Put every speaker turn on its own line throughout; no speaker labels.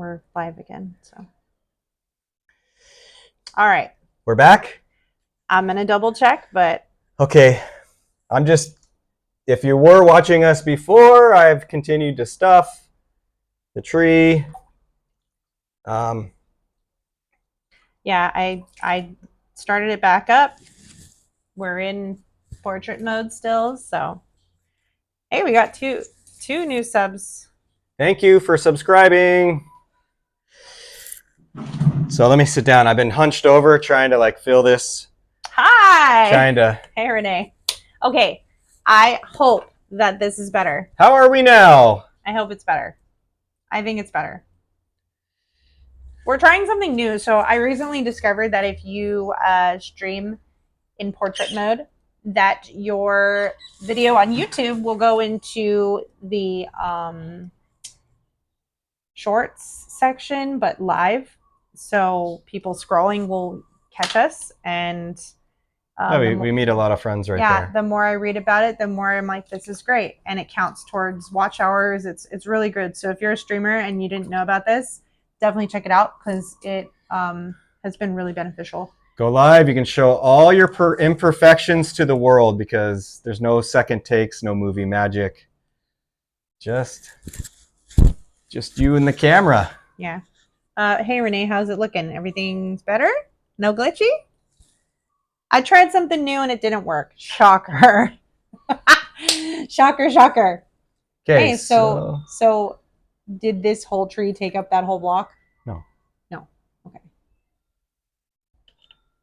we're live again. So, all right.
We're back?
I'm going to double check, but...
Okay. If you were watching us before, I've continued to stuff the tree.
Yeah, I started it back up. We're in portrait mode still, so... Hey, we got two new subs.
Thank you for subscribing. So let me sit down. I've been hunched over trying to like feel this.
Hi.
Hey,
Renee. Okay, I hope that this is better.
How are we now?
I hope it's better. I think it's better. We're trying something new. So I recently discovered that if you stream in portrait mode, that your video on YouTube will go into the shorts section, but live. So people scrolling will catch us. And
we meet a lot of friends right there.
Yeah, the more I read about it, the more I'm like, this is great. And it counts towards watch hours. It's really good. So if you're a streamer and you didn't know about this, definitely check it out because it has been really beneficial.
Go live. You can show all your imperfections to the world because there's no second takes, no movie magic. Just you and the camera.
Yeah. Hey, Renee, how's it looking? Everything's better? No glitchy? I tried something new and it didn't work. Shocker. Shocker.
Okay.
Hey, so did this whole tree take up that whole block?
No.
Okay.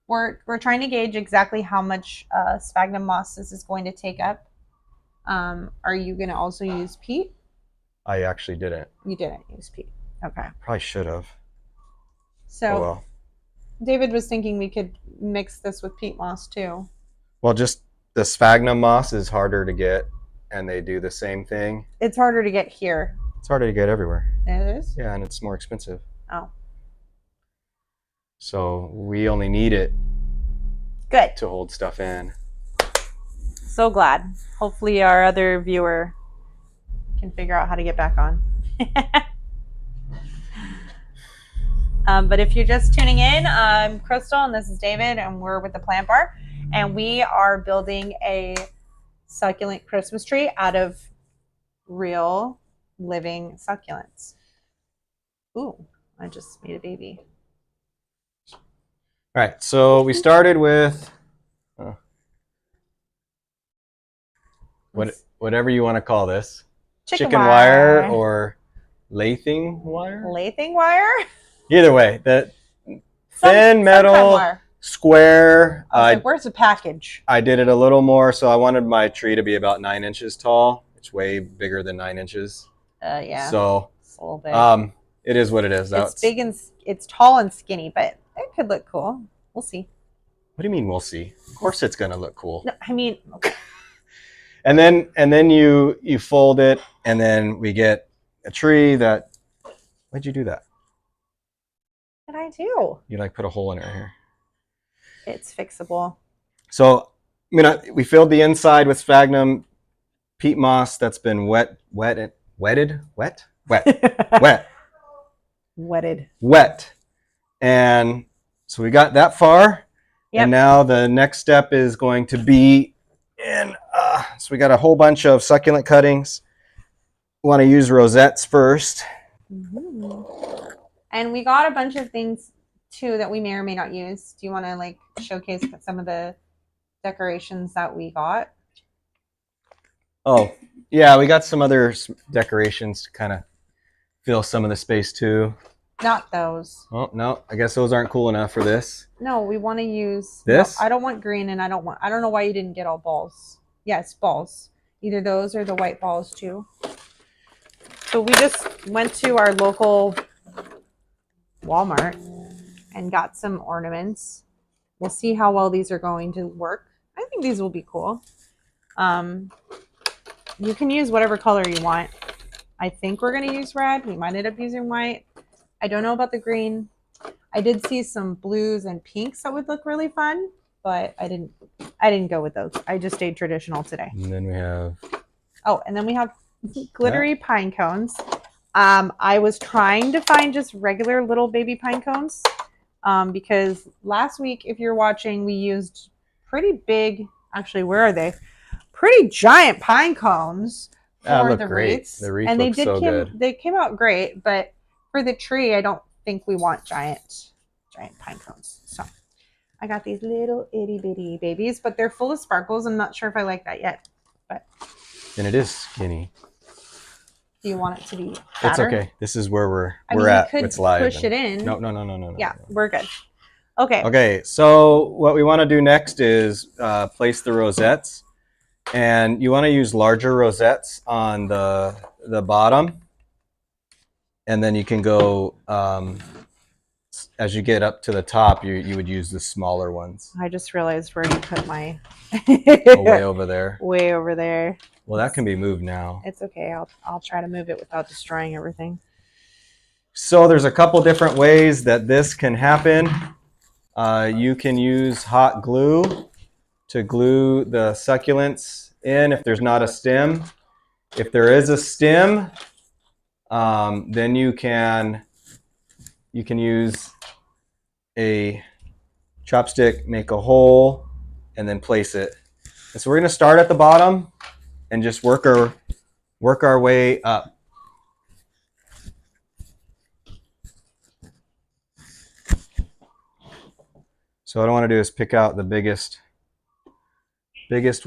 We're trying to gauge exactly how much sphagnum moss this is going to take up. Are you going to also use peat?
I actually didn't.
You didn't use peat. Okay.
Probably should have.
So
oh, well.
David was thinking we could mix this with peat moss too.
Well, just the sphagnum moss is harder to get, and they do the same thing.
It's harder to get here.
It's harder to get everywhere.
It is?
Yeah, and it's more expensive.
Oh.
So we only need it
good
to hold stuff in.
So glad. Hopefully our other viewer can figure out how to get back on. But if you're just tuning in, I'm Crystal and this is David and we're with the Plant Bar. And we are building a succulent Christmas tree out of real living succulents. Ooh, I just made a baby.
All right, so we started with whatever you want to call this. Chicken wire or lathing wire?
Lathing wire?
Either way, the thin metal square.
Where's the package?
I did it a little more, so I wanted my tree to be about 9 inches tall. It's way bigger than 9 inches.
Yeah.
So
it's a little big.
It is what it is.
It's big and it's tall and skinny, but it could look cool. We'll see.
What do you mean we'll see? Of course it's gonna look cool.
No, I mean.
and then you fold it, and then we get a tree that. Why'd you do that?
What did I do?
You like put a hole in it right here.
It's fixable.
So we filled the inside with sphagnum peat moss that's been wetted. And so we got that far. Yep. And now the next step is going to be in, so we got a whole bunch of succulent cuttings. We want to use rosettes first.
Mm-hmm. And we got a bunch of things too that we may or may not use. Do you want to like showcase some of the decorations that we got?
Oh, yeah, we got some other decorations to kind of fill some of the space too.
Not those.
Oh, no, I guess those aren't cool enough for this.
No, we want to use
this.
No, I don't want green, and I don't know why you didn't get all balls. Yes, balls. Either those or the white balls too. So we just went to our local Walmart and got some ornaments. We'll see how well these are going to work. I think these will be cool. You can use whatever color you want. I think we're going to use red. We might end up using white. I don't know about the green. I did see some blues and pinks that would look really fun, but I didn't go with those. I just stayed traditional today.
And then we have
glittery pine cones. I was trying to find just regular little baby pine cones because last week, if you're watching, we used pretty big, actually, where are they? Pretty giant pine cones for the
great.
wreaths.
The wreath
And
looks so good.
They came out great, but for the tree, I don't think we want giant pine cones. So I got these little itty bitty babies, but they're full of sparkles. I'm not sure if I like that yet. But
and it is skinny.
Do you want it to be fatter?
It's okay. This is where we're at. It's live.
Push it in.
No.
Yeah, we're good. Okay.
Okay. So what we want to do next is place the rosettes, and you want to use larger rosettes on the bottom, and then you can go as you get up to the top. You would use the smaller ones.
I just realized where you put my
way over there.
Way over there.
Well, that can be moved now.
It's okay. I'll try to move it without destroying everything.
So there's a couple different ways that this can happen. You can use hot glue to glue the succulents in if there's not a stem. If there is a stem, then you can use a chopstick, make a hole, and then place it. And so we're going to start at the bottom and just work our way up. So what I want to do is pick out the biggest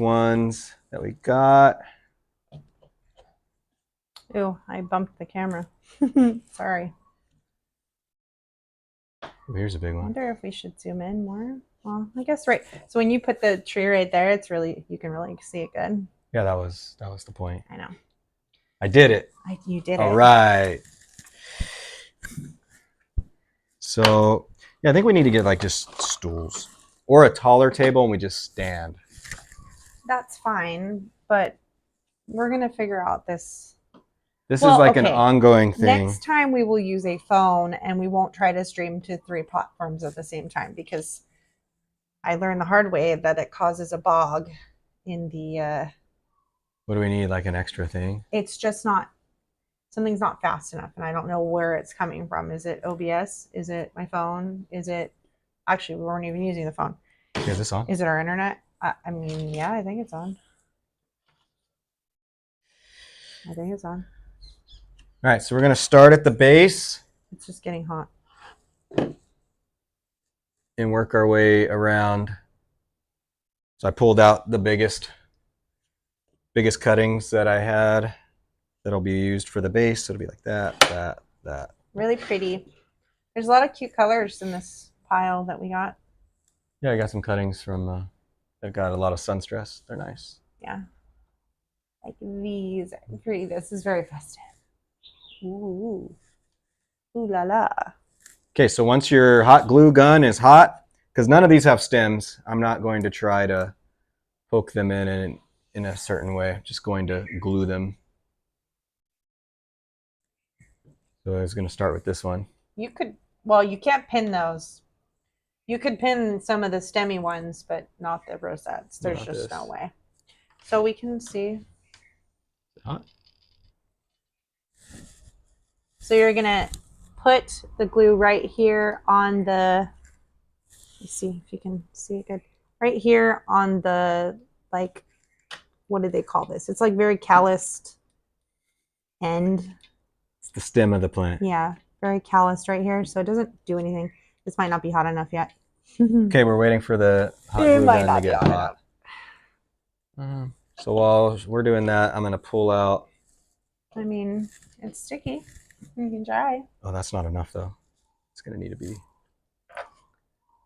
ones that we got.
Ew, I bumped the camera. Sorry.
Oh, here's a big
I
one.
wonder if we should zoom in more. Well, I guess right. So when you put the tree right there, it's really, you can really see it good.
Yeah, that was the point.
I know.
I did it.
You did it.
All right. So yeah, I think we need to get like just stools or a taller table and we just stand.
That's fine, but we're gonna figure out this.
This is like an ongoing thing.
Next time we will use a phone and we won't try to stream to 3 platforms at the same time because I learned the hard way that it causes a bog in the
what do we need, like an extra thing?
It's just not, something's not fast enough and I don't know where it's coming from. Is it OBS? Is it my phone? Is it, actually we weren't even using the phone.
Is this on?
Is it our internet? I mean, yeah, I think it's on. I think it's on.
All right, so we're going to start at the base.
It's just getting hot.
And work our way around. So I pulled out the biggest cuttings that I had that'll be used for the base. So it'll be like that.
Really pretty. There's a lot of cute colors in this pile that we got.
Yeah, I got some cuttings from that got a lot of sun stress. They're nice.
Yeah. Like these are pretty. This is very festive. Ooh. Ooh la la.
Okay, so once your hot glue gun is hot, because none of these have stems, I'm not going to try to poke them in a certain way. I'm just going to glue them. So I was going to start with this one.
You could, well, you can't pin those. You could pin some of the stemmy ones, but not the rosettes. There's
Not
just
this.
no way. So we can see.
Hot?
So you're going to put the glue right here on the, let's see if you can see it good. Right here on the, like, what do they call this? It's like very calloused end.
It's the stem of the plant.
Yeah, very calloused right here. So it doesn't do anything. This might not be hot enough yet.
Okay, we're waiting for the hot glue gun to get hot. So while we're doing that, I'm going to pull out.
I mean, it's sticky. You can try.
Oh, that's not enough though. It's going to need to be a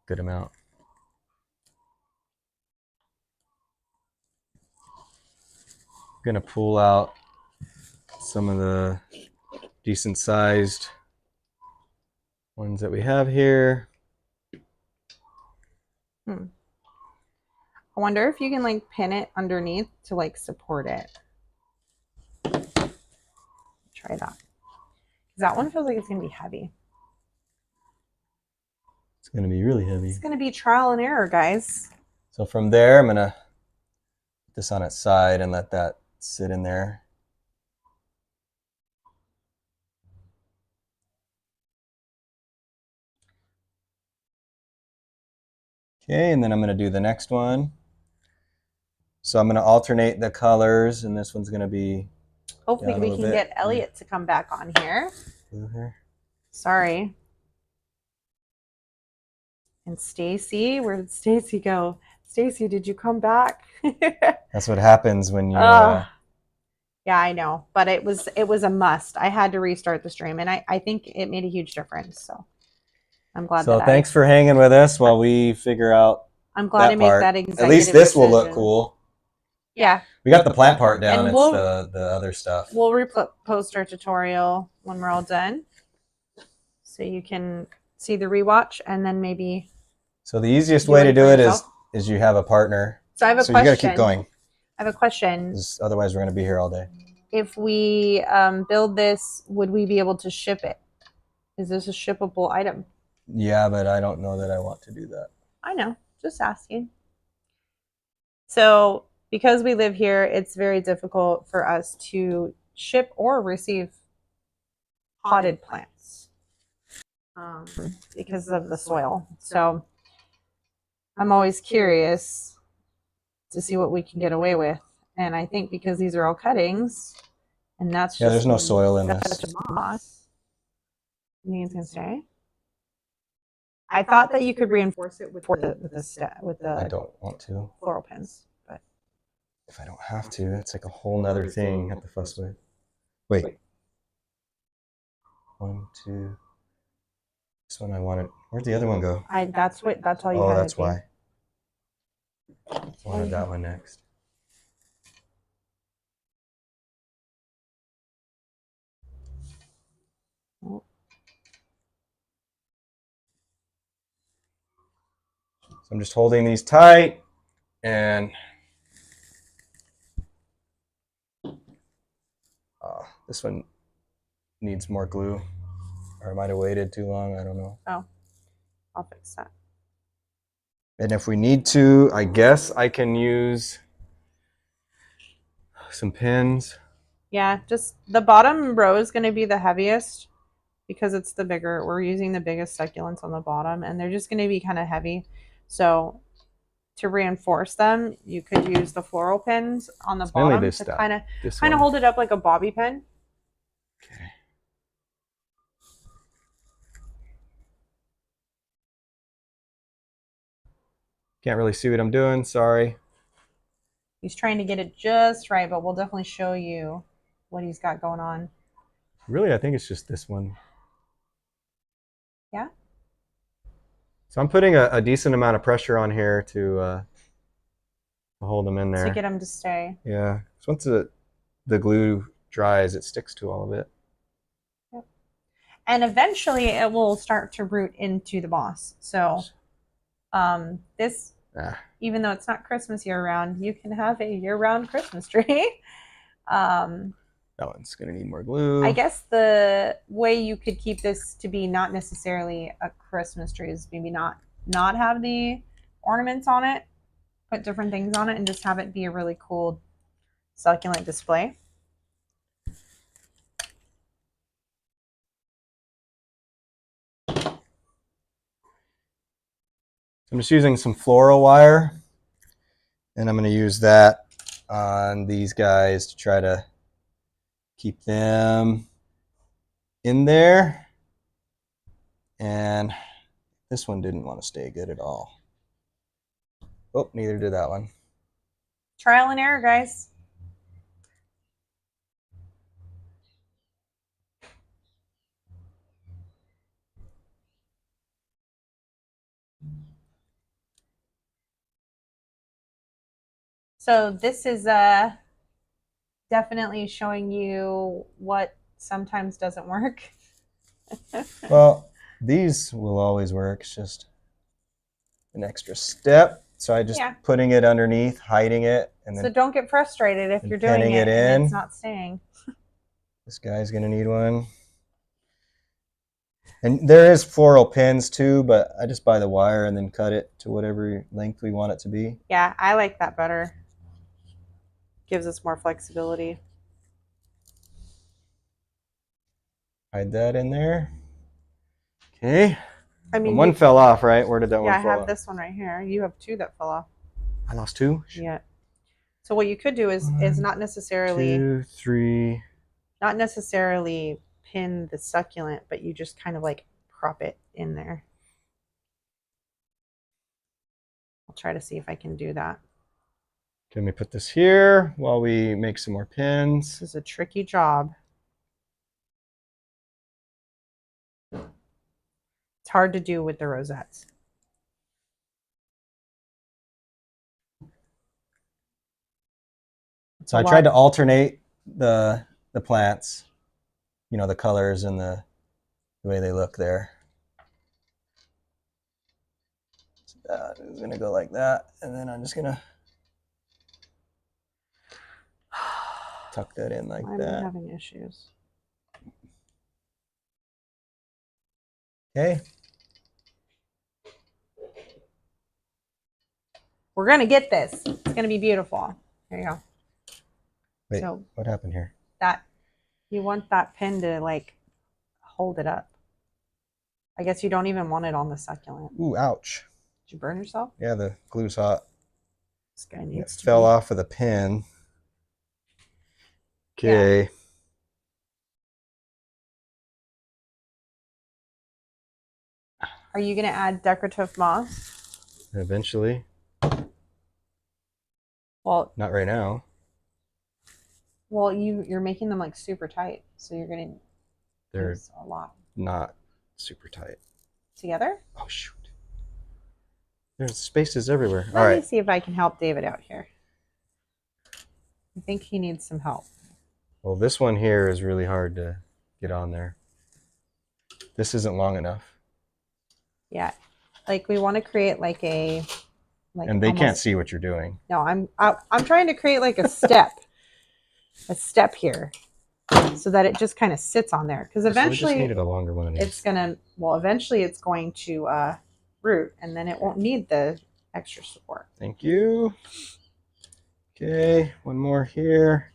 good amount. I'm going to pull out some of the decent sized ones that we have here.
I wonder if you can like pin it underneath to like support it. Try that. That one feels like it's going to be heavy.
It's going to be really heavy.
It's going to be trial and error, guys.
So from there, I'm going to put this on its side and let that sit in there. Okay, and then I'm going to do the next one. So I'm going to alternate the colors, and this one's going to be
hopefully we can get Elliot to come back on here.
blue here.
Sorry. And Stacy, where did Stacy go? Stacy, did you come back?
That's what happens when you
yeah, I know, but it was a must. I had to restart the stream, and I think it made a huge difference. So I'm glad.
So thanks for hanging with us while we figure out.
I'm glad to make that executive
At least this will look
decision.
cool.
Yeah.
We got the plant part down.
And
It's the other stuff.
We'll repost our tutorial when we're all done, so you can see the rewatch and then maybe.
So the easiest way to do it is you have a partner.
So I have a question.
You got to keep going.
I have a question.
Otherwise, we're going to be here all day.
If we build this, would we be able to ship it? Is this a shippable item?
Yeah, but I don't know that I want to do that.
I know. Just asking. So because we live here, it's very difficult for us to ship or receive potted plants because of the soil. So I'm always curious to see what we can get away with. And I think because these are all cuttings, and that's just
there's no soil in this.
Moss. You think it's gonna stay? I thought that you could reinforce it with the.
I don't want to.
Floral pins, but
if I don't have to, it's like a whole nother thing at the fuss with. Wait. 1, 2. This one I wanted. Where'd the other one go?
That's all you.
Oh, that's why. I wanted that one next. So I'm just holding these tight, and this one needs more glue, or I might have waited too long. I don't know.
Oh, I'll fix that.
And if we need to, I guess I can use some pins.
Yeah, just the bottom row is going to be the heaviest because it's the bigger. We're using the biggest succulents on the bottom, and they're just going to be kind of heavy. So to reinforce them, you could use the floral pins on the bottom to kind of hold it up like a bobby pin.
Okay. Can't really see what I'm doing. Sorry.
He's trying to get it just right, but we'll definitely show you what he's got going on.
Really, I think it's just this one.
Yeah.
So I'm putting a decent amount of pressure on here to hold them in there.
To get them to stay.
Yeah. So once the glue dries, it sticks to all of it.
Yep. And eventually it will start to root into the moss. So this, even though it's not Christmas year-round, you can have a year-round Christmas tree.
That one's going to need more glue.
I guess the way you could keep this to be not necessarily a Christmas tree is maybe not have the ornaments on it, put different things on it, and just have it be a really cool succulent display.
I'm just using some floral wire, and I'm going to use that on these guys to try to keep them in there. And this one didn't want to stay good at all. Oh, neither did that one.
Trial and error, guys. So this is definitely showing you what sometimes doesn't work.
Well, these will always work. It's just an extra step. So I just putting it underneath, hiding it, and then
so don't get frustrated if you're doing it and it's not staying.
This guy's gonna need one. And there is floral pins too, but I just buy the wire and then cut it to whatever length we want it to be.
Yeah, I like that better. Gives us more flexibility.
Hide that in there. Okay.
I mean,
one fell off, right? Where did that one
yeah, I
fall
have
off?
this one right here. You have two that fell off.
I lost two?
Yeah. So what you could do is not necessarily
2, 3.
not necessarily pin the succulent, but you just kind of like prop it in there. I'll try to see if I can do that.
Let me put this here while we make some more pins.
This is a tricky job. It's hard to do with the rosettes.
So I tried to alternate the plants, you know, the colors and the way they look there. So that is going to go like that, and then I'm just going to tuck that in like that.
I'm having issues.
Okay.
We're going to get this. It's going to be beautiful. There you go.
Wait,
so
what happened here?
That you want that pin to like hold it up. I guess you don't even want it on the succulent.
Ooh, ouch.
Did you burn yourself?
Yeah, the glue's hot.
This guy needs
it
to
fell off of the pin. Okay. Yeah.
Are you going to add decorative moss?
Eventually.
Well,
not right now.
Well, you're making them like super tight, so you're going to use a lot.
Not super tight.
Together?
Oh shoot. There's spaces everywhere.
Let me see if I can help David out here. I think he needs some help.
Well, this one here is really hard to get on there. This isn't long enough.
Yeah. Like we want to create like a
and they can't see what you're doing.
No, I'm trying to create like a step. A step here so that it just kind of sits on there, because eventually
so we just needed a longer one of these.
It's gonna eventually it's going to root, and then it won't need the extra support.
Thank you. Okay, one more here,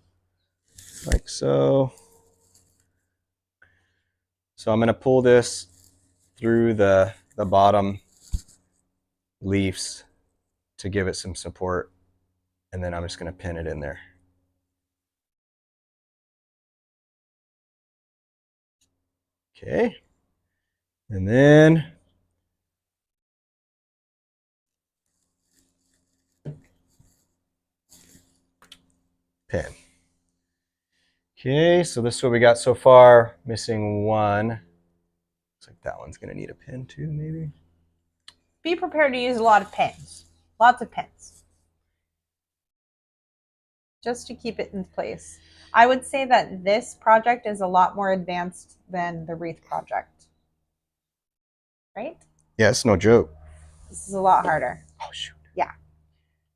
like so. So I'm going to pull this through the bottom leaves to give it some support, and then I'm just going to pin it in there. Okay, and then pin. Okay, so this is what we got so far. Missing one. Looks like that one's gonna need a pin too, maybe.
Be prepared to use a lot of pins. Lots of pins. Just to keep it in place. I would say that this project is a lot more advanced than the wreath project. Right?
Yeah, it's no joke.
This is a lot harder.
Oh, shoot.
Yeah.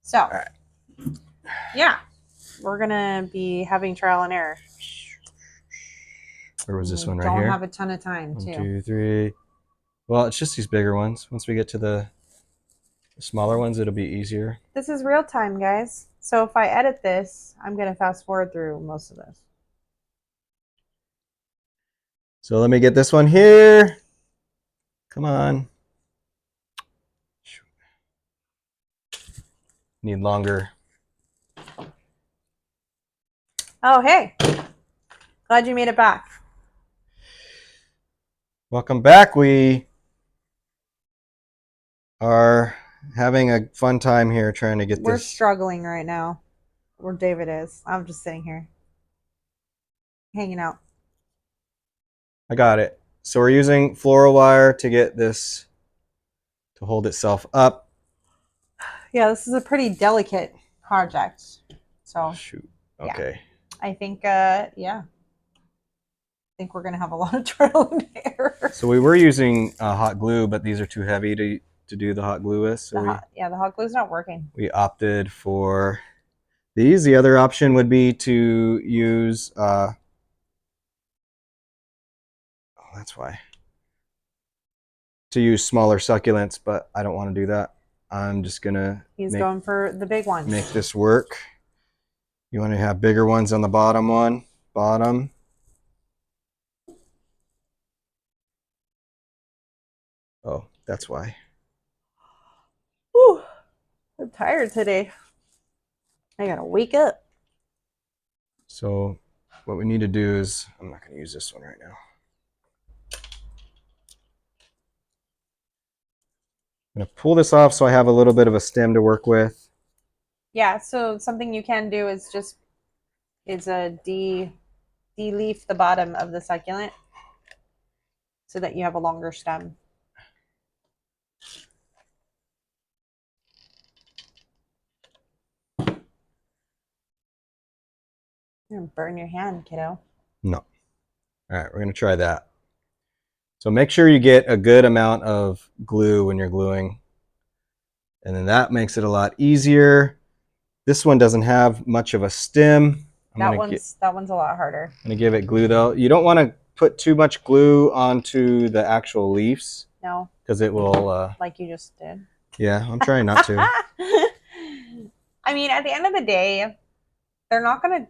So,
all right.
Yeah, we're going to be having trial and error.
Where was this one right here?
Don't have a ton of time, too.
1, 2, 3. Well, it's just these bigger ones. Once we get to the smaller ones, it'll be easier.
This is real time, guys. So if I edit this, I'm going to fast forward through most of this.
So let me get this one here. Come on. Need longer.
Oh, hey. Glad you made it back.
Welcome back. We are having a fun time here trying to get this.
We're struggling right now. Where David is. I'm just sitting here. Hanging out.
I got it. So we're using floral wire to get this to hold itself up.
Yeah, this is a pretty delicate project. So
shoot. Okay.
Yeah. I think yeah. I think we're gonna have a lot of trial and error.
So we were using hot glue, but these are too heavy to do the hot glue with. So
the hot glue's not working.
We opted for these. The other option would be to use that's why. To use smaller succulents, but I don't want to do that. I'm just gonna
going for the big ones.
Make this work. You want to have bigger ones on the bottom. Oh, that's why.
Whew, I'm tired today. I gotta wake up.
So what we need to do is, I'm not going to use this one right now. I'm going to pull this off so I have a little bit of a stem to work with.
Yeah, so something you can do is just de-leaf the bottom of the succulent so that you have a longer stem. You're gonna burn your hand, kiddo.
No. All right, we're going to try that. So make sure you get a good amount of glue when you're gluing. And then that makes it a lot easier. This one doesn't have much of a stem.
That one's a lot harder.
I'm going to give it glue though. You don't want to put too much glue onto the actual leaves.
No.
Because it will...
like you just did.
Yeah, I'm trying not to.
I mean, at the end of the day, they're not going to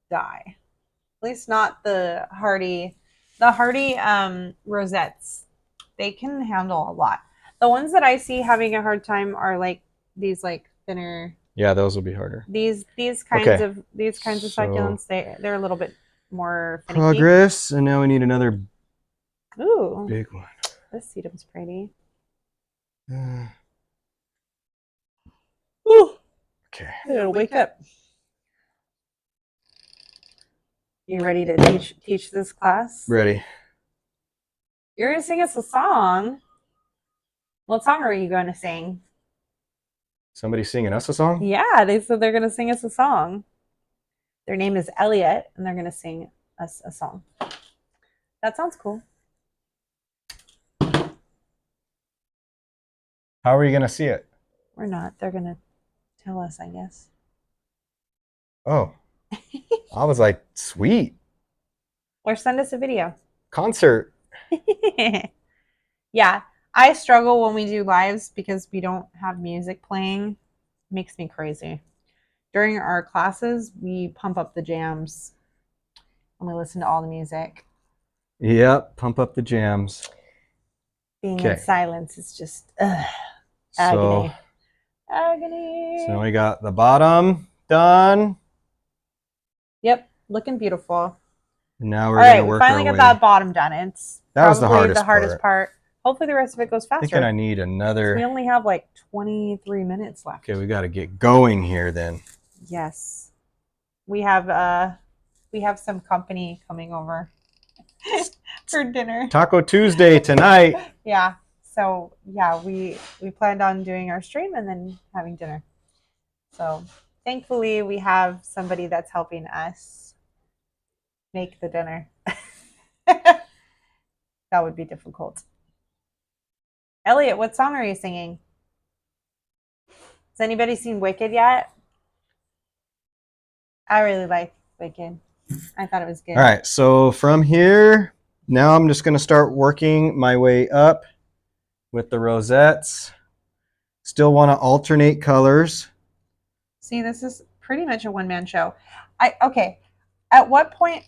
die. At least not the hardy rosettes. They can handle a lot. The ones that I see having a hard time are like these like thinner.
Yeah, those will be harder.
These kinds of succulents, they're a little bit more finicky.
Progress, and now we need another big one.
This sedum's pretty.
Okay.
I gotta wake up. You ready to teach this class?
Ready.
You're gonna sing us a song. What song are you going to sing?
Somebody singing us a song?
Yeah, they said they're going to sing us a song. Their name is Elliot, and they're going to sing us a song. That sounds cool.
How are you going to see it?
We're not. They're going to tell us, I guess.
Oh. I was like, sweet.
Or send us a video.
Concert.
Yeah. I struggle when we do lives because we don't have music playing. It makes me crazy. During our classes, we pump up the jams and we listen to all the music.
Yep, pump up the jams.
Being in silence is just agony. Agony.
So we got the bottom done.
Yep, looking beautiful.
And now we're going to work our way.
Finally got that bottom done.
That was the hardest
part. Hopefully the rest of it goes faster.
Thinking I need another.
We only have like 23 minutes left.
Okay, we got to get going here then.
Yes. We have some company coming over for dinner.
Taco Tuesday tonight.
Yeah. So, yeah, we planned on doing our stream and then having dinner. So, thankfully we have somebody that's helping us make the dinner. That would be difficult. Elliot, what song are you singing? Has anybody seen Wicked yet? I really like Wicked. I thought it was good.
All right, so from here, now I'm just going to start working my way up with the rosettes. Still want to alternate colors.
See, this is pretty much a one-man show. Okay. At what point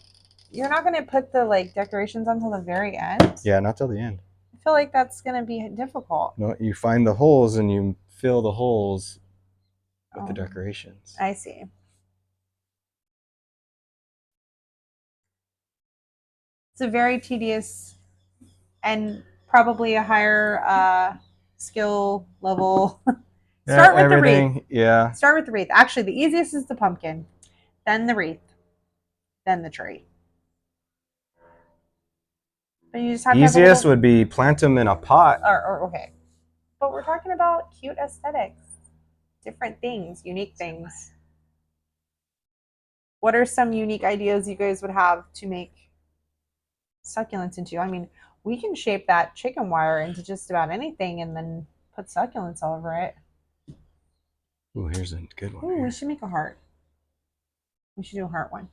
you're not going to put the like decorations until the very end?
Yeah, not till the end.
I feel like that's going to be difficult.
No, you find the holes and you fill the holes with the decorations.
I see. It's a very tedious and probably a higher skill level. Start with the wreath.
Yeah.
Start with the wreath. Actually, the easiest is the pumpkin, then the wreath, then the tree. But you just have
Easiest would be plant them in a pot.
Okay. But we're talking about cute aesthetics, different things, unique things. What are some unique ideas you guys would have to make succulents into? I mean, we can shape that chicken wire into just about anything and then put succulents all over it.
Ooh, here's a good one.
Ooh, we should make a heart. We should do a heart one.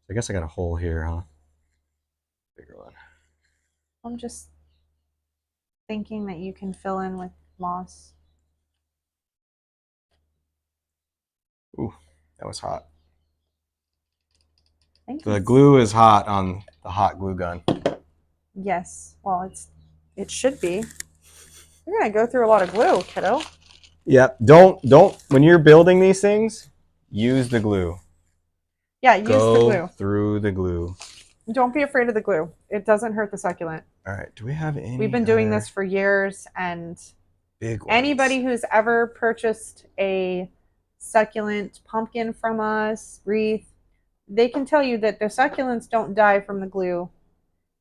I guess I got a hole here, huh? Bigger one.
I'm just thinking that you can fill in with moss.
Ooh, that was hot. The glue is hot on the hot glue gun.
Yes. Well, it should be. You're gonna go through a lot of glue, kiddo.
Yep. Don't when you're building these things, use the glue.
Yeah, use the glue.
Go through the glue.
Don't be afraid of the glue. It doesn't hurt the succulent.
All right. Do we have any?
We've been doing this for years, and
big ones?
Anybody who's ever purchased a succulent pumpkin from us, wreath, they can tell you that the succulents don't die from the glue.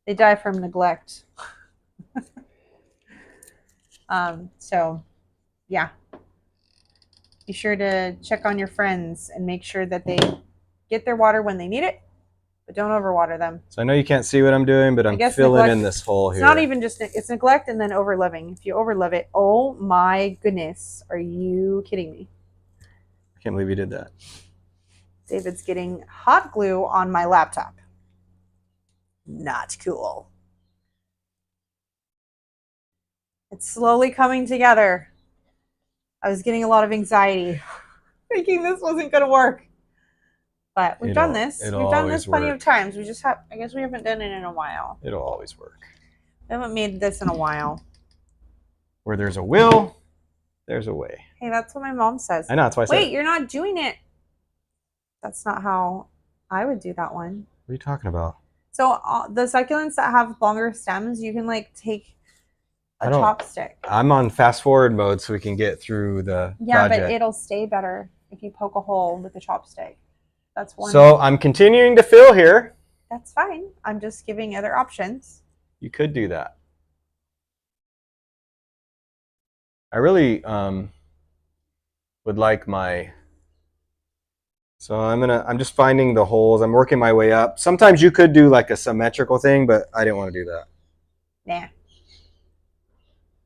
They die from neglect. So, yeah. Be sure to check on your friends and make sure that they get their water when they need it, but don't overwater them.
So I know you can't see what I'm doing, but I'm filling in this hole here.
It's not even just, it's neglect and then overliving. If you overlive it, oh my goodness, are you kidding me?
I can't believe you did that.
David's getting hot glue on my laptop. Not cool. It's slowly coming together. I was getting a lot of anxiety thinking this wasn't going to work. But we've done this. We've done this plenty of times. We just have, I guess we haven't done it in a while.
It'll always work.
We haven't made this in a while.
Where there's a will, there's a way.
Hey, that's what my mom says.
I know, that's why I said
Wait, you're not doing it. That's not how I would do that one.
What are you talking about?
So the succulents that have longer stems, you can like take a chopstick.
I'm on fast forward mode so we can get through the project.
But it'll stay better if you poke a hole with a chopstick. That's one.
So I'm continuing to fill here.
That's fine. I'm just giving other options.
You could do that. I really would like my. So I'm just finding the holes. I'm working my way up. Sometimes you could do like a symmetrical thing, but I didn't want to do that.
Nah.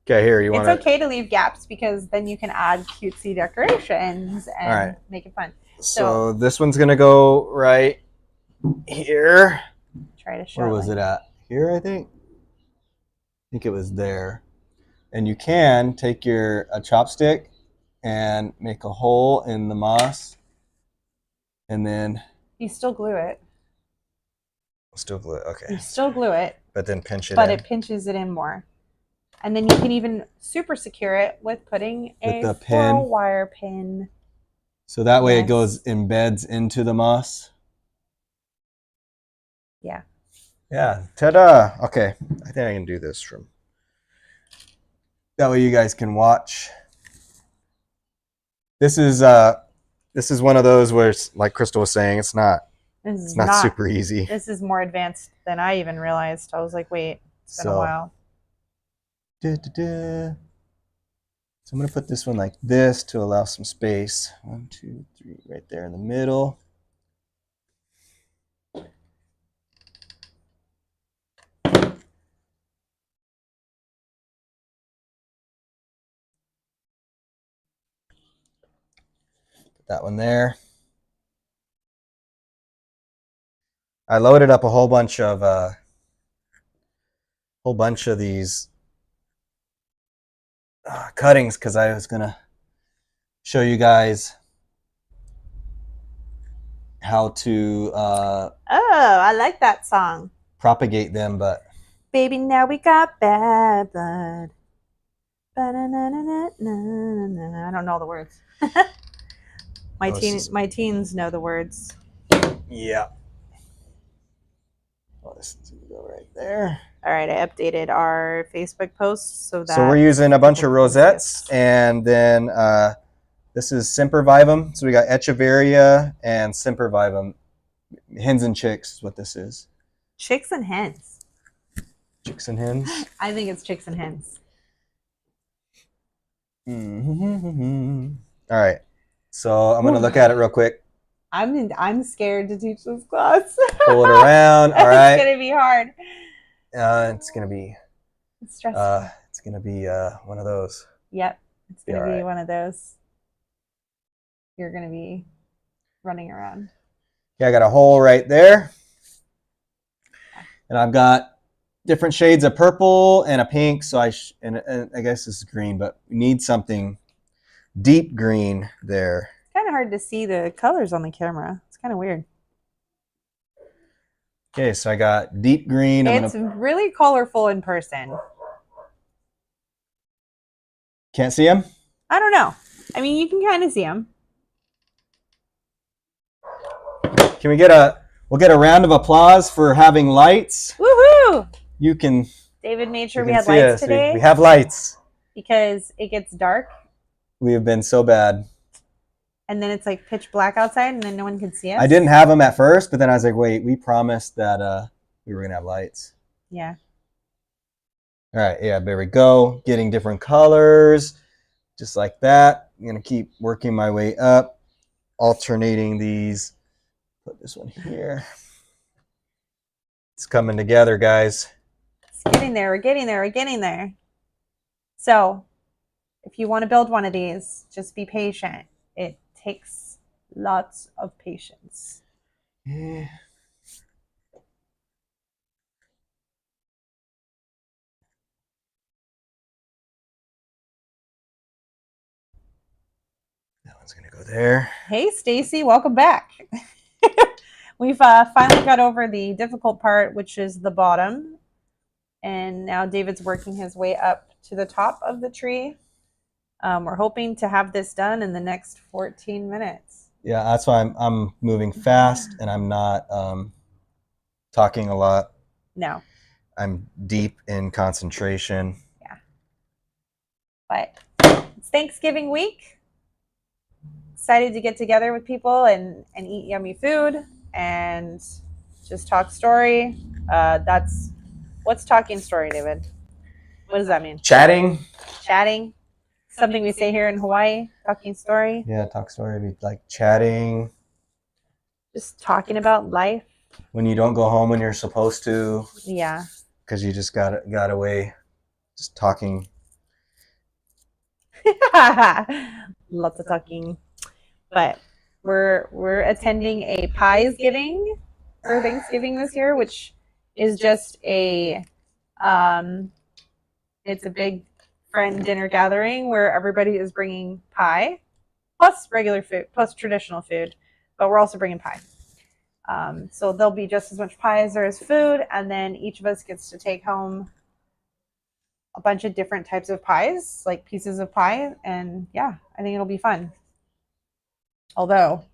Okay, here you want.
It's okay to leave gaps because then you can add cutesy decorations and make it fun.
So this one's gonna go right here.
Try to show.
Where was it at? Here, I think. I think it was there. And you can take a chopstick and make a hole in the moss, and then
you still glue it.
Still glue it. Okay.
You still glue it.
But then pinch it.
But it pinches it in more. And then you can even super secure it with putting a foil wire pin.
So that way it embeds into the moss.
Yeah.
Yeah. Ta-da! Okay. I think I can do this from. That way you guys can watch. This is one of those where it's, like Crystal was saying, it's not super easy.
This is more advanced than I even realized. I was like, wait, it's been a while.
So I'm going to put this one like this to allow some space. 1, 2, 3, right there in the middle. Put that one there. I loaded up a whole bunch of these cuttings because I was gonna show you guys how to
I like that song.
Propagate them, but
baby, now we got bad blood. I don't know the words. My teens know the words.
Yeah. Oh, this is gonna go right there.
All right, I updated our Facebook posts so that.
So we're using a bunch of rosettes, and then this is Sempervivum. So we got Echeveria and Sempervivum. Hens and chicks is what this is.
Chicks and hens.
Chicks and hens.
I think it's chicks and hens.
All right. So I'm gonna look at it real quick.
I'm scared to teach this class.
Pull it around. All right.
It's gonna be hard.
It's gonna be.
It's stressful.
It's gonna be one of those.
Yep, it's gonna be one of those. You're gonna be running around.
Yeah, I got a hole right there, and I've got different shades of purple and a pink. So and I guess this is green, but we need something deep green there.
It's kind of hard to see the colors on the camera. It's kind of weird.
Okay, so I got deep green.
It's really colorful in person.
Can't see them?
I don't know. I mean, you can kind of see them.
Can we get we'll get a round of applause for having lights?
Woohoo!
You can.
David made sure
You
we
can
had
see
lights
us.
today
We have lights.
because it gets dark
We have been so bad.
and then it's like pitch black outside and then no one can see us.
I didn't have them at first, but then I was like, wait, we promised that we were going to have lights.
Yeah.
All right. Yeah, there we go. Getting different colors, just like that. I'm going to keep working my way up, alternating these. Put this one here. It's coming together, guys.
It's getting there. We're getting there. We're getting there. So if you want to build one of these, just be patient. It takes lots of patience.
Yeah. That one's going to go there.
Hey, Stacy, welcome back. We've finally got over the difficult part, which is the bottom. And now David's working his way up to the top of the tree. We're hoping to have this done in the next 14 minutes.
Yeah, that's why I'm moving fast and I'm not talking a lot.
No.
I'm deep in concentration.
Yeah. But it's Thanksgiving week. Excited to get together with people and eat yummy food and just talk story. What's talking story, David? What does that mean?
Chatting.
Chatting. Something we say here in Hawaii. Talking story.
Yeah, talk story. Be like chatting.
Just talking about life.
When you don't go home when you're supposed to.
Yeah.
Because you just got away. Just talking.
Lots of talking. But we're attending a pies giving for Thanksgiving this year, which is just it's a big friend dinner gathering where everybody is bringing pie plus regular food plus traditional food, but we're also bringing pie. So there'll be just as much pie as there is food, and then each of us gets to take home a bunch of different types of pies, like pieces of pie, and yeah, I think it'll be fun. Although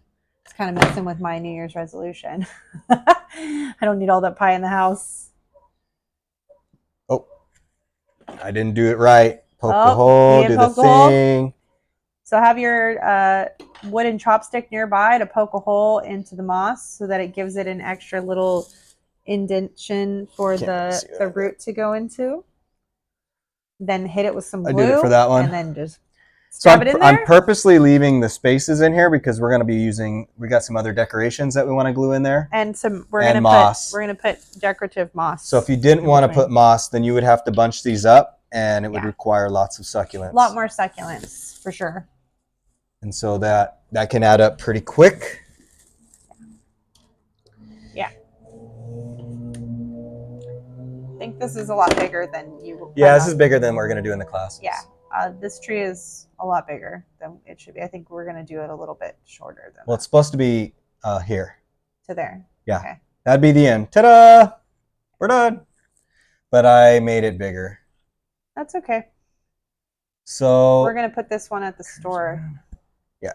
it's kind of messing with my New Year's resolution. I don't need all that pie in the house.
Oh, I didn't do it right. Poke the hole, do the thing.
So have your wooden chopstick nearby to poke a hole into the moss so that it gives it an extra little indentation for the root to go into. Then hit it with some glue.
I did it for that one.
And then just
So
it in there.
I'm purposely leaving the spaces in here because we're going to be we got some other decorations that we want to glue in there.
And we're going to put decorative moss.
So if you didn't want to put moss, then you would have to bunch these up and it would require lots of succulents.
A lot more succulents for sure.
And so that can add up pretty quick.
Yeah. I think this is a lot bigger than you.
Yeah, this is bigger than we're going to do in the classes.
Yeah. This tree is a lot bigger than it should be. I think we're going to do it a little bit shorter than
it's supposed to be here.
To there.
Yeah.
Okay.
That'd be the end. Ta-da! We're done. But I made it bigger.
That's okay.
So
we're going to put this one at the store.
Yeah.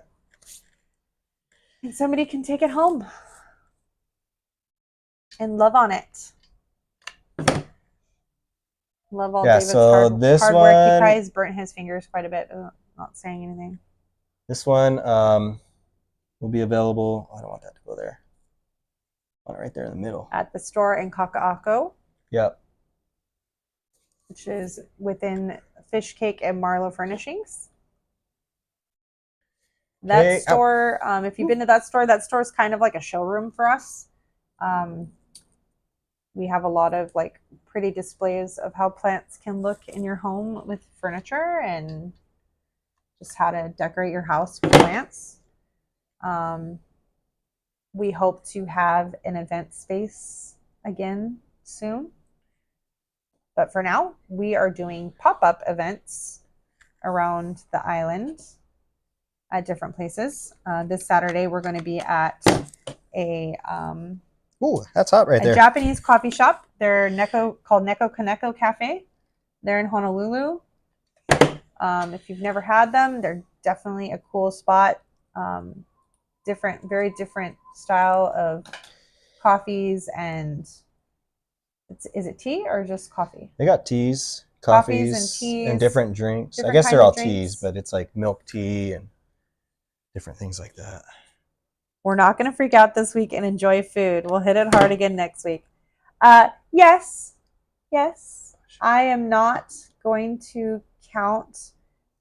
And somebody can take it home and love on it. Love all David's hard work. He probably burnt his fingers quite a bit. Not saying anything.
This one will be available. I don't want that to go there. I want it right there in the middle.
At the store in Kaka'ako.
Yep.
Which is within Fish Cake and Marlowe Furnishings. That store, if you've been to that store is kind of like a showroom for us. We have a lot of like pretty displays of how plants can look in your home with furniture and just how to decorate your house with plants. We hope to have an event space again soon. But for now, we are doing pop-up events around the island at different places. This Saturday, we're going to be at a
that's hot right there.
A Japanese coffee shop. They're called Neko Kaneko Cafe. They're in Honolulu. If you've never had them, they're definitely a cool spot. Very different style of coffees and is it tea or just coffee?
They got teas,
Coffees
coffees,
and teas,
and different drinks. I
different
guess they're
kinds
all
of drinks.
teas, but it's like milk tea and different things like that.
We're not going to freak out this week and enjoy food. We'll hit it hard again next week. Yes, I am not going to count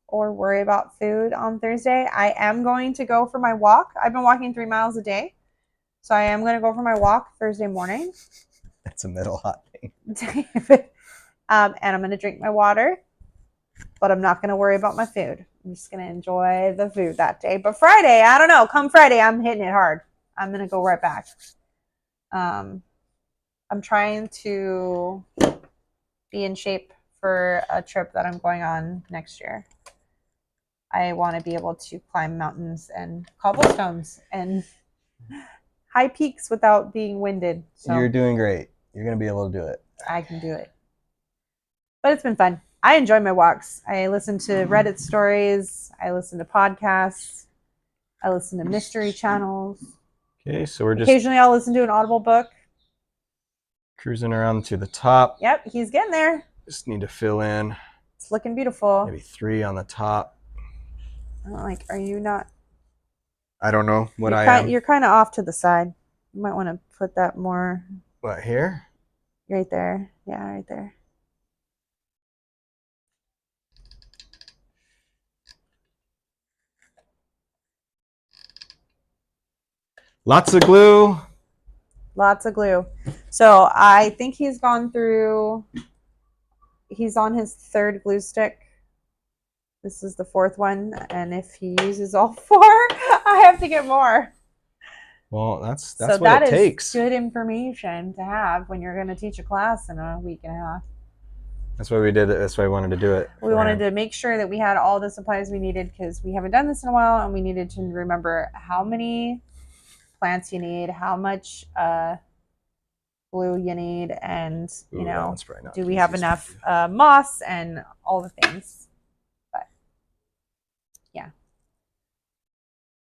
or worry about food on Thursday. I am going to go for my walk. I've been walking 3 miles a day. So I am going to go for my walk Thursday morning.
That's a middle hot thing.
And I'm going to drink my water, but I'm not going to worry about my food. I'm just going to enjoy the food that day. But Friday, I don't know. Come Friday, I'm hitting it hard. I'm going to go right back. I'm trying to be in shape for a trip that I'm going on next year. I want to be able to climb mountains and cobblestones and high peaks without being winded. So
You're doing great. You're going to be able to do it.
I can do it. But it's been fun. I enjoy my walks. I listen to Reddit stories. I listen to podcasts. I listen to mystery channels.
Okay, so we're just
occasionally I'll listen to an Audible book.
Cruising around to the top.
Yep, he's getting there.
Just need to fill in.
It's looking beautiful.
Maybe 3 on the top.
Like, are you not?
I don't know what I am.
You're kind of off to the side. You might want to put that more.
What, here?
Right there. Yeah, right there.
Lots of glue.
Lots of glue. So I think he's on his 3rd glue stick. This is the 4th one. And if he uses all 4, I have to get more.
Well, that's
so
what
that
it
is
takes.
Good information to have when you're going to teach a class in a week and a half.
That's why we did it. That's why I wanted to do it.
We wanted to make sure that we had all the supplies we needed because we haven't done this in a while, and we needed to remember how many plants you need, how much glue you need, and do we have enough moss and all the things. But yeah.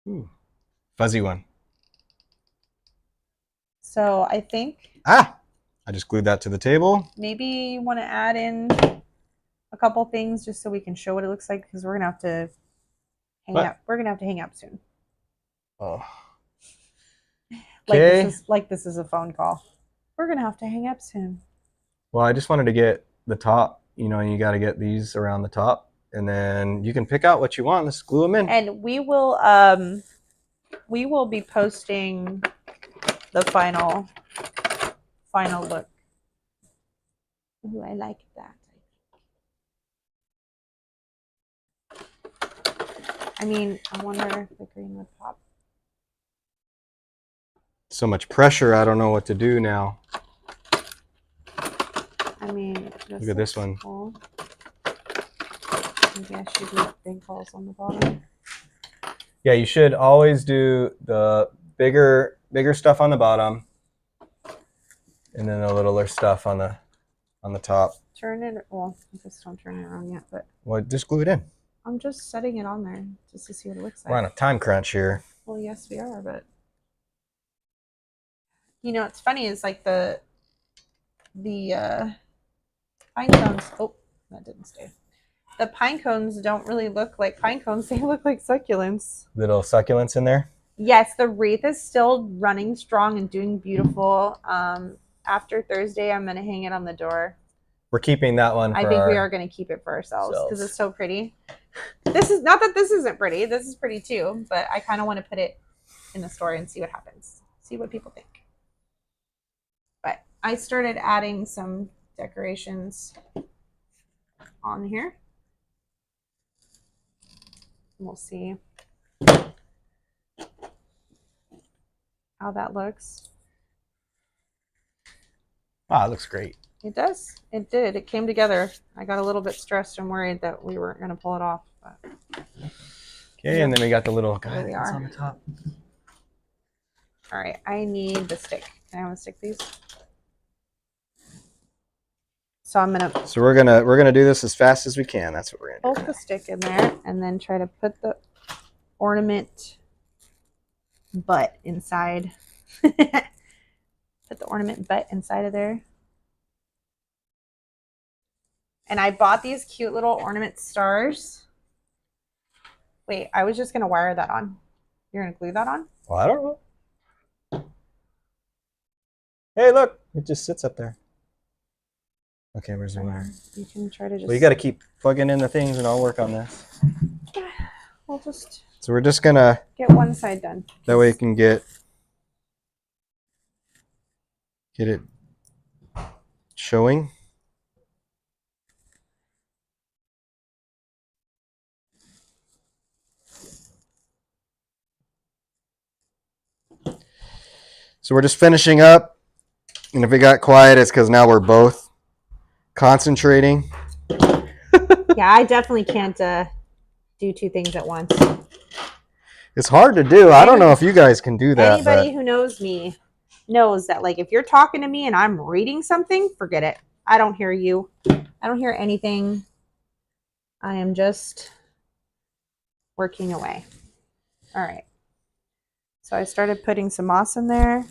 Ooh, fuzzy one.
So I think
I just glued that to the table.
Maybe you want to add in a couple things just so we can show what it looks like because we're gonna have to hang up. We're gonna have to hang up soon.
Oh. Okay.
This is a phone call. We're gonna have to hang up soon.
Well, I just wanted to get the top. You got to get these around the top, and then you can pick out what you want. Let's glue them in.
And we will be posting the final look. Ooh, I like that. I mean, I wonder if the green would pop.
So much pressure. I don't know what to do now.
I mean,
look at this one.
Cool. Maybe I should do big holes on the bottom.
Yeah, you should always do the bigger stuff on the bottom, and then the littler stuff on the top.
Turn it. Well, I just don't turn it around yet, but.
Well, just glue it in.
I'm just setting it on there just to see what it looks like.
We're on a time crunch here.
Well, yes, we are, but it's funny is like the pine cones. Oh, that didn't stay. The pine cones don't really look like pine cones. They look like succulents.
Little succulents in there.
Yes, the wreath is still running strong and doing beautiful. After Thursday, I'm going to hang it on the door.
We're keeping that one.
I think we are going to keep it for ourselves because it's so pretty. This is not that this isn't pretty. This is pretty too, but I kind of want to put it in the store and see what happens. See what people think. But I started adding some decorations on here. We'll see how that looks.
Wow, it looks great.
It does. It did. It came together. I got a little bit stressed and worried that we weren't going to pull it off. But...
Okay, and then we got the little guy
that's
on the top.
All right, I need the stick. Can I have a stick, please? So I'm gonna
So we're gonna do this as fast as we can. That's what we're gonna
poke the stick in there and then try to put the ornament butt inside. Put the ornament butt inside of there. And I bought these cute little ornament stars. Wait, I was just gonna wire that on. You're gonna glue that on?
Well, I don't know. Hey, look, it just sits up there. Okay, where's the wire?
You can try to just.
Well, you got to keep plugging in the things, and I'll work on this.
We'll just.
So we're just gonna
get one side done.
That way you can get it showing. So we're just finishing up, and if it got quiet, it's because now we're both concentrating.
Yeah, I definitely can't do two things at once.
It's hard to do. I don't know if you guys can do that.
Anybody who knows me knows that, like, if you're talking to me and I'm reading something, forget it. I don't hear you. I don't hear anything. I am just working away. All right. So I started putting some moss in there,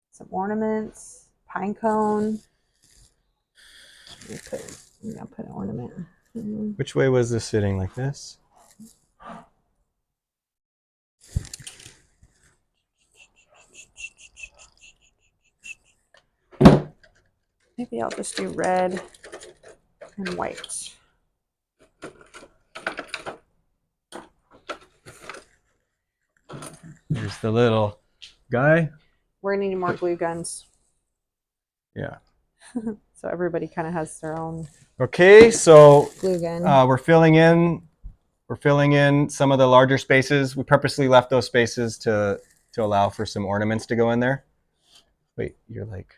some ornaments, pine cone. I'm gonna put an ornament.
Which way was this sitting? Like this?
Maybe I'll just do red and white.
There's the little guy.
We're gonna need more glue guns.
Yeah.
So everybody kind of has their own.
Okay, so
glue gun.
We're filling in some of the larger spaces. We purposely left those spaces to allow for some ornaments to go in there. Wait, you're like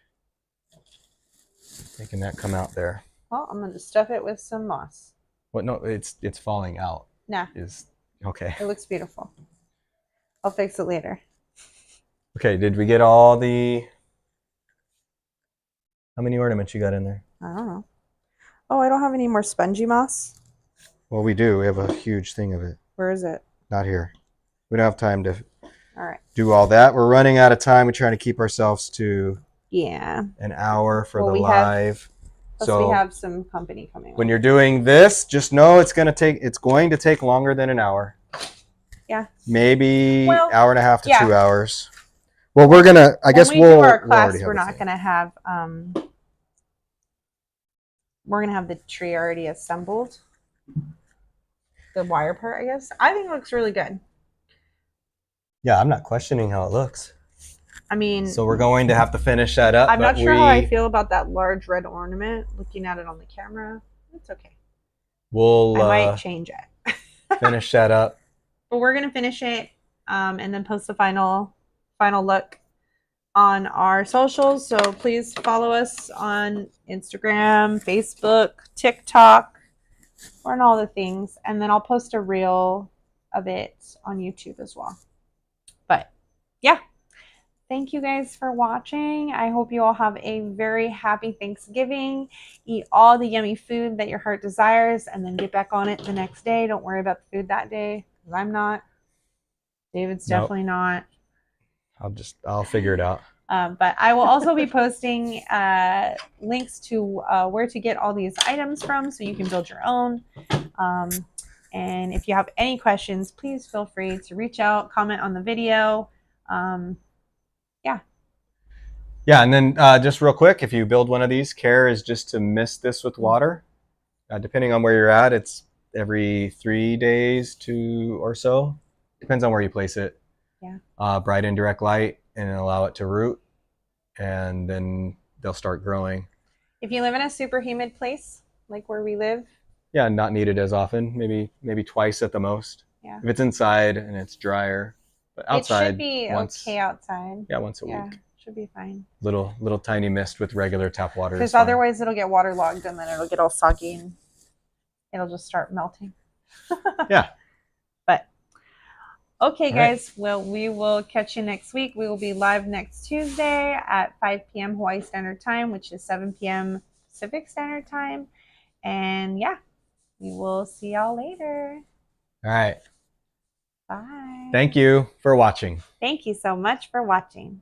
making that come out there.
Well, I'm gonna stuff it with some moss.
What? No, it's falling out.
Nah.
Okay.
It looks beautiful. I'll fix it later.
Okay, did we get all the... How many ornaments you got in there?
I don't know. Oh, I don't have any more spongy moss.
Well, we do. We have a huge thing of it.
Where is it?
Not here. We don't have time to
do
all that. We're running out of time. We're trying to keep ourselves to an hour for the live.
So we have some company coming.
When you're doing this, just know it's going to take longer than an hour.
Yeah.
Maybe hour and a half to 2 hours. Well, we're gonna. I guess we'll
do our class. We're not gonna have. We're gonna have the tree already assembled. The wire part, I guess. I think it looks really good.
Yeah, I'm not questioning how it looks.
I mean,
so we're going to have to finish that up.
I'm not sure how I feel about that large red ornament. Looking at it on the camera, it's okay.
I
might change it.
Finish that up.
But we're gonna finish it, and then post the final look on our socials. So please follow us on Instagram, Facebook, TikTok, or on all the things. And then I'll post a reel of it on YouTube as well. But yeah, thank you guys for watching. I hope you all have a very happy Thanksgiving. Eat all the yummy food that your heart desires and then get back on it the next day. Don't worry about the food that day, because I'm not. David's definitely not.
I'll figure it out.
But I will also be posting links to where to get all these items from, so you can build your own. And if you have any questions, please feel free to reach out, comment on the video.
Yeah, and then just real quick, if you build one of these, care is just to mist this with water. Depending on where you're at, it's every 3 days or so. Depends on where you place it.
Yeah.
Bright indirect light and allow it to root, and then they'll start growing.
If you live in a super humid place, like where we live.
Yeah, not needed as often. Maybe twice at the most.
Yeah.
If it's inside and it's drier, but outside.
It should be okay outside.
Yeah, once a week.
Should be fine.
Little tiny mist with regular tap water.
Because otherwise it'll get waterlogged and then it'll get all soggy and it'll just start melting.
Yeah.
But okay, guys. Well, we will catch you next week. We will be live next Tuesday at 5 p.m. Hawaii Standard Time, which is 7 p.m. Pacific Standard Time. And yeah, we will see y'all later.
All right.
Bye.
Thank you for watching.
Thank you so much for watching.